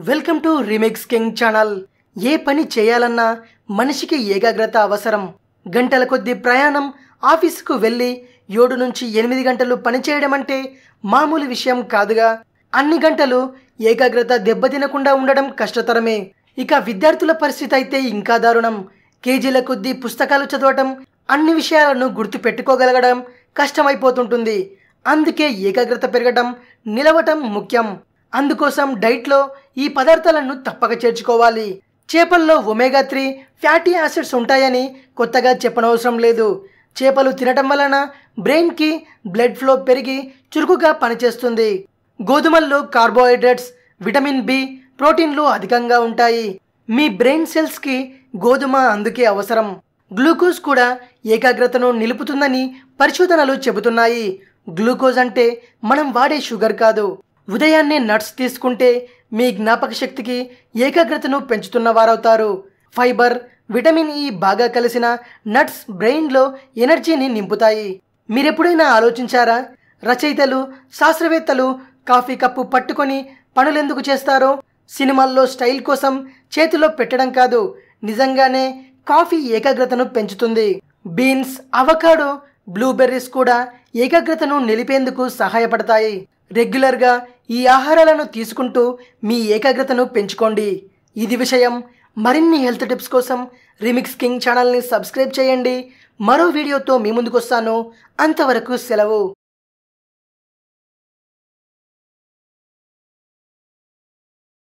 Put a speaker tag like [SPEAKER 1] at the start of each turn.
[SPEAKER 1] Welcome to remix king channel. ఏ పని చేయాలన్నా మనిషికి ఏకాగ్రత అవసరం. గంటల కొద్ది ప్రయాణం, ఆఫీసుకు వెళ్ళి 7 నుంచి 8 గంటలు పనిచేయడం అంటే మామూలు విషయం కాదుగా. అన్ని గంటలు ఏకాగ్రత దెబ్బతినకుండా ఉండడం కష్టతరమే. ఇక విద్యార్థుల పరిస్థితి అయితే ఇంకా దారుణం. కేజీల కొద్ది పుస్తకాలు చదవటం, అన్ని విషయాలను గుర్తు పెట్టుకోగలగడం కష్టమైపోతుంటుంది. అందుకే ఏకాగ్రత పెరగటం, నిలవటం ముఖ్యం. అందుకోసం డైట్లో ఈ పదార్థాలను తప్పక చేర్చుకోవాలి. చేపల్లో ఒమేగా 3 ఫ్యాటీ యాసిడ్స్ ఉంటాయని కొత్తగా చెప్పనవసరం లేదు. చేపలు తినటం వలన బ్రెయిన్కి బ్లడ్ ఫ్లో పెరిగి చురుకుగా పనిచేస్తుంది. గోధుమల్లో కార్బోహైడ్రేట్స్, విటమిన్ బి, ప్రోటీన్లు అధికంగా ఉంటాయి. మీ బ్రెయిన్ సెల్స్కి గోధుమ అందుకే అవసరం. గ్లూకోజ్ కూడా ఏకాగ్రతను నిలుపుతుందని పరిశోధనలు చెబుతున్నాయి. గ్లూకోజ్ అంటే మనం వాడే షుగర్ కాదు. ఉదయాన్నే నట్స్ తీసుకుంటే మీ జ్ఞాపక శక్తికి, ఏకాగ్రతను పెంచుతున్న వారవుతారు. ఫైబర్, విటమిన్ ఇ బాగా కలిసిన నట్స్ బ్రెయిన్లో ఎనర్జీని నింపుతాయి. మీరెప్పుడైనా ఆలోచించారా? రచయితలు, శాస్త్రవేత్తలు కాఫీ కప్పు పట్టుకొని పనులెందుకు చేస్తారో? సినిమాల్లో స్టైల్ కోసం చేతిలో పెట్టడం కాదు, నిజంగానే కాఫీ ఏకాగ్రతను పెంచుతుంది. బీన్స్, అవకాడో, బ్లూబెర్రీస్ కూడా ఏకాగ్రతను నిలిపేందుకు సహాయపడతాయి. రెగ్యులర్గా ఈ ఆహారాలను తీసుకుంటూ మీ ఏకాగ్రతను పెంచుకోండి. ఇది విషయం. మరిన్ని హెల్త్ టిప్స్ కోసం రీమిక్స్ కింగ్ ఛానల్ని సబ్స్క్రైబ్ చేయండి. మరో వీడియోతో మీ ముందుకు వస్తాను. అంతవరకు సెలవు.